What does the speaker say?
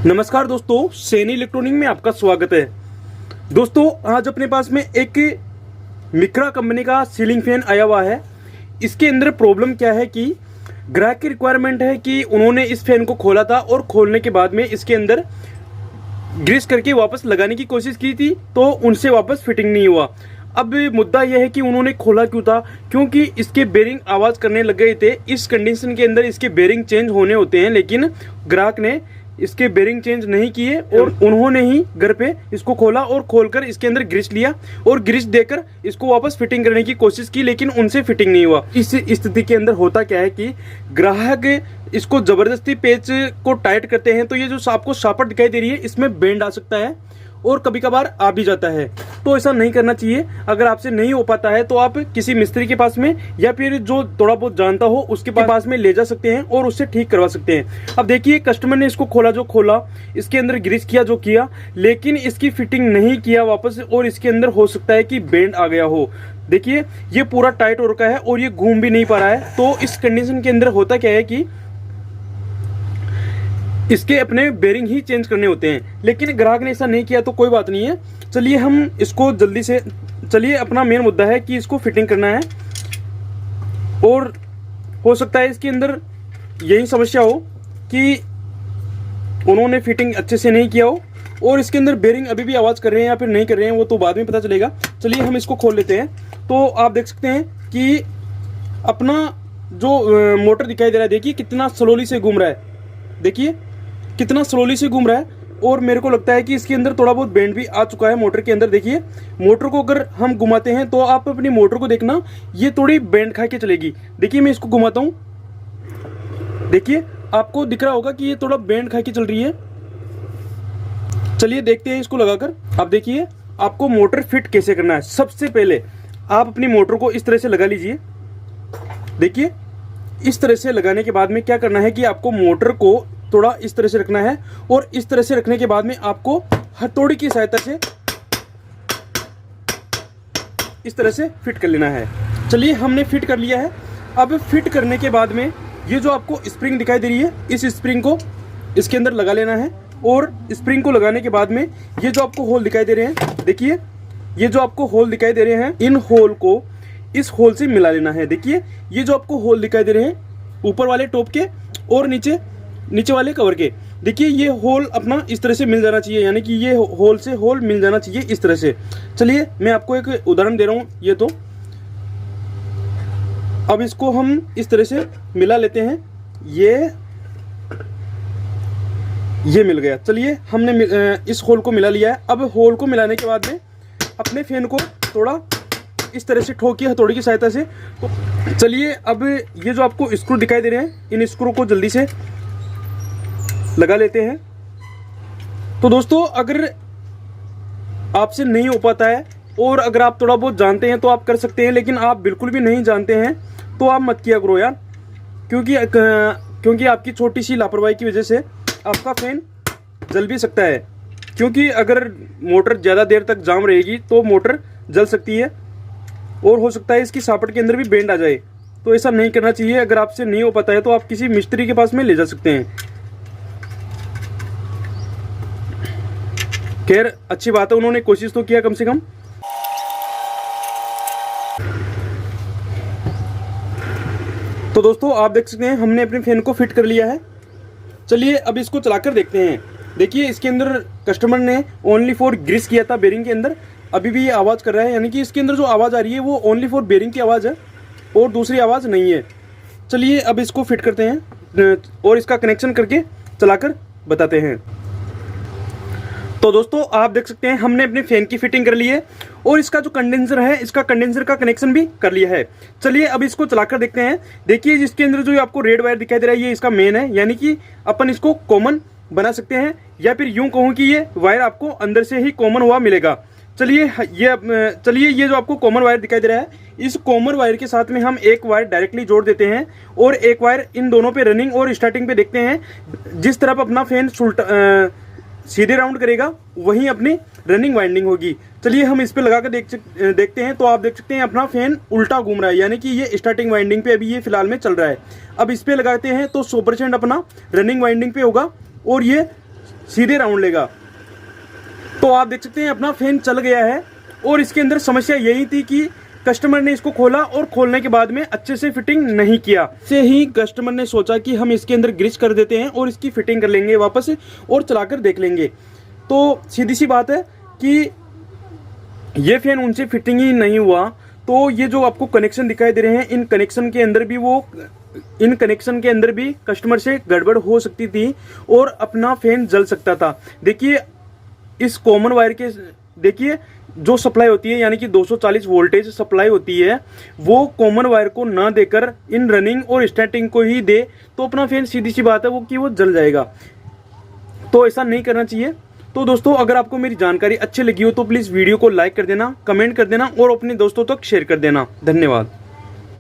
नमस्कार दोस्तों, सैनी इलेक्ट्रॉनिक में आपका स्वागत है। दोस्तों, आज अपने पास में एक मिक्रा कंपनी का सीलिंग फैन आया हुआ है। इसके अंदर प्रॉब्लम क्या है कि ग्राहक की रिक्वायरमेंट है कि उन्होंने इस फैन को खोला था और खोलने के बाद में इसके अंदर ग्रीस करके वापस लगाने की कोशिश की थी, तो उनसे वापस फिटिंग नहीं हुआ। अब मुद्दा यह है कि उन्होंने खोला क्यों था, क्योंकि इसके बेरिंग आवाज़ करने लग गए थे। इस कंडीशन के अंदर इसके बेरिंग चेंज होने होते हैं, लेकिन ग्राहक ने इसके बेरिंग चेंज नहीं किए और उन्होंने ही घर पे इसको खोला और खोलकर इसके अंदर ग्रीस लिया और ग्रीस देकर इसको वापस फिटिंग करने की कोशिश की, लेकिन उनसे फिटिंग नहीं हुआ। इस स्थिति के अंदर होता क्या है कि ग्राहक इसको जबरदस्ती पेच को टाइट करते हैं, तो ये जो आपको शापट दिखाई दे रही है इसमें बेंड आ सकता है और कभी कभार आ भी जाता है। तो ऐसा नहीं करना चाहिए। अगर आपसे नहीं हो पाता है तो आप किसी मिस्त्री के पास में या फिर जो थोड़ा बहुत जानता हो उसके पास में ले जा सकते हैं और उससे ठीक करवा सकते हैं। अब देखिए, कस्टमर ने इसको खोला, जो खोला इसके अंदर ग्रीस किया जो किया, लेकिन इसकी फिटिंग नहीं किया वापस और इसके अंदर हो सकता है कि बेंड आ गया हो। देखिए, ये पूरा टाइट हो रखा है और ये घूम भी नहीं पा रहा है। तो इस कंडीशन के अंदर होता क्या है कि इसके अपने बेरिंग ही चेंज करने होते हैं, लेकिन ग्राहक ने ऐसा नहीं किया तो कोई बात नहीं है। चलिए हम इसको जल्दी से, चलिए अपना मेन मुद्दा है कि इसको फिटिंग करना है और हो सकता है इसके अंदर यही समस्या हो कि उन्होंने फिटिंग अच्छे से नहीं किया हो और इसके अंदर बेरिंग अभी भी आवाज़ कर रहे हैं या फिर नहीं कर रहे हैं, वो तो बाद में पता चलेगा। चलिए हम इसको खोल लेते हैं। तो आप देख सकते हैं कि अपना जो मोटर दिखाई दे रहा है, देखिए कितना स्लोली से घूम रहा है। देखिए कितना स्लोली से घूम रहा है और मेरे को लगता है कि इसके अंदर थोड़ा बहुत बेंड भी आ चुका है मोटर के अंदर। देखिए, मोटर को अगर हम घुमाते हैं तो आप अपनी मोटर को देखना, ये थोड़ी बेंड खा के चलेगी। देखिए मैं इसको घुमाता हूँ, देखिए आपको दिख रहा होगा कि ये थोड़ा बेंड खा के चल रही है। चलिए देखते हैं इसको लगाकर। अब देखिए आपको मोटर फिट कैसे करना है। सबसे पहले आप अपनी मोटर को इस तरह से लगा लीजिए। देखिए, इस तरह से लगाने के बाद में क्या करना है कि आपको मोटर को थोड़ा इस तरह से रखना है और इस तरह से रखने के बाद में आपको हथौड़ी की सहायता से इस तरह से फिट कर लेना है। चलिए हमने फिट कर लिया है। अब फिट करने के बाद में ये जो आपको स्प्रिंग दिखाई दे रही है, इस स्प्रिंग को इसके अंदर लगा लेना है और स्प्रिंग को लगाने के बाद में ये जो आपको होल दिखाई दे रहे हैं, देखिए ये जो आपको होल दिखाई दे रहे हैं, इन होल को इस होल से मिला लेना है। देखिए ये जो आपको होल दिखाई दे रहे हैं, ऊपर वाले टॉप के और नीचे वाले कवर के, देखिए ये होल अपना इस तरह से मिल जाना चाहिए, यानी कि ये होल से होल मिल जाना चाहिए इस तरह से। चलिए मैं आपको एक उदाहरण दे रहा हूँ। ये तो अब इसको हम इस तरह से मिला लेते हैं। ये मिल गया। चलिए हमने इस होल को मिला लिया है। अब होल को मिलाने के बाद में अपने फैन को थोड़ा इस तरह से ठोकिए हथौड़ी की सहायता से। तो चलिए अब ये जो आपको स्क्रू दिखाई दे रहे हैं, इन स्क्रू को जल्दी से लगा लेते हैं। तो दोस्तों, अगर आपसे नहीं हो पाता है और अगर आप थोड़ा बहुत जानते हैं तो आप कर सकते हैं, लेकिन आप बिल्कुल भी नहीं जानते हैं तो आप मत किया करो यार, क्योंकि आपकी छोटी सी लापरवाही की वजह से आपका फैन जल भी सकता है। क्योंकि अगर मोटर ज़्यादा देर तक जाम रहेगी तो मोटर जल सकती है और हो सकता है इसकी सापट के अंदर भी बेंड आ जाए। तो ऐसा नहीं करना चाहिए। अगर आपसे नहीं हो पाता है तो आप किसी मिस्त्री के पास में ले जा सकते हैं। खैर अच्छी बात है, उन्होंने कोशिश तो किया कम से कम। तो दोस्तों आप देख सकते हैं हमने अपने फैन को फिट कर लिया है। चलिए अब इसको चलाकर देखते हैं। देखिए इसके अंदर कस्टमर ने ओनली फॉर ग्रीस किया था बेरिंग के अंदर, अभी भी ये आवाज़ कर रहा है, यानी कि इसके अंदर जो आवाज़ आ रही है वो ओनली फॉर बेरिंग की आवाज़ है और दूसरी आवाज़ नहीं है। चलिए अब इसको फिट करते हैं और इसका कनेक्शन करके चलाकर बताते हैं। तो दोस्तों आप देख सकते हैं हमने अपने फैन की फिटिंग कर ली है और इसका जो कंडेंसर है, इसका कंडेंसर का कनेक्शन भी कर लिया है। चलिए अब इसको चलाकर देखते हैं। देखिए जिसके अंदर जो आपको रेड वायर दिखाई दे रहा है, ये इसका मेन है, यानी कि अपन इसको कॉमन बना सकते हैं, या फिर यूं कहूं कि ये वायर आपको अंदर से ही कॉमन हुआ मिलेगा। चलिए ये जो आपको कॉमन वायर दिखाई दे रहा है, इस कॉमन वायर के साथ में हम एक वायर डायरेक्टली जोड़ देते हैं और एक वायर इन दोनों पे रनिंग और स्टार्टिंग पे देखते हैं। जिस तरफ अपना फैन सीधे राउंड करेगा वहीं अपनी रनिंग वाइंडिंग होगी। चलिए हम इस पे लगा कर देखते हैं। तो आप देख सकते हैं अपना फैन उल्टा घूम रहा है, यानी कि ये स्टार्टिंग वाइंडिंग पे अभी ये फिलहाल में चल रहा है। अब इस पे लगाते हैं तो 100% अपना रनिंग वाइंडिंग पे होगा और ये सीधे राउंड लेगा। तो आप देख सकते हैं अपना फैन चल गया है। और इसके अंदर समस्या यही थी कि कस्टमर ने इसको खोला और खोलने के बाद में अच्छे से फिटिंग नहीं किया। से ही कस्टमर ने सोचा कि हम इसके अंदर ग्रीस कर देते हैं और इसकी फिटिंग कर लेंगे वापस और चलाकर देख लेंगे। तो सीधी सी बात है कि ये फैन उनसे फिटिंग ही नहीं हुआ। तो ये जो आपको कनेक्शन दिखाई दे रहे हैं, इन कनेक्शन के अंदर भी कस्टमर से गड़बड़ हो सकती थी और अपना फैन जल सकता था। देखिए इस कॉमन वायर के देखिए जो सप्लाई होती है यानी कि 240 वोल्टेज सप्लाई होती है, वो कॉमन वायर को ना देकर इन रनिंग और स्टार्टिंग को ही दे तो अपना फैन सीधी सी बात है वो जल जाएगा। तो ऐसा नहीं करना चाहिए। तो दोस्तों अगर आपको मेरी जानकारी अच्छी लगी हो तो प्लीज़ वीडियो को लाइक कर देना, कमेंट कर देना और अपने दोस्तों तक शेयर कर देना। धन्यवाद।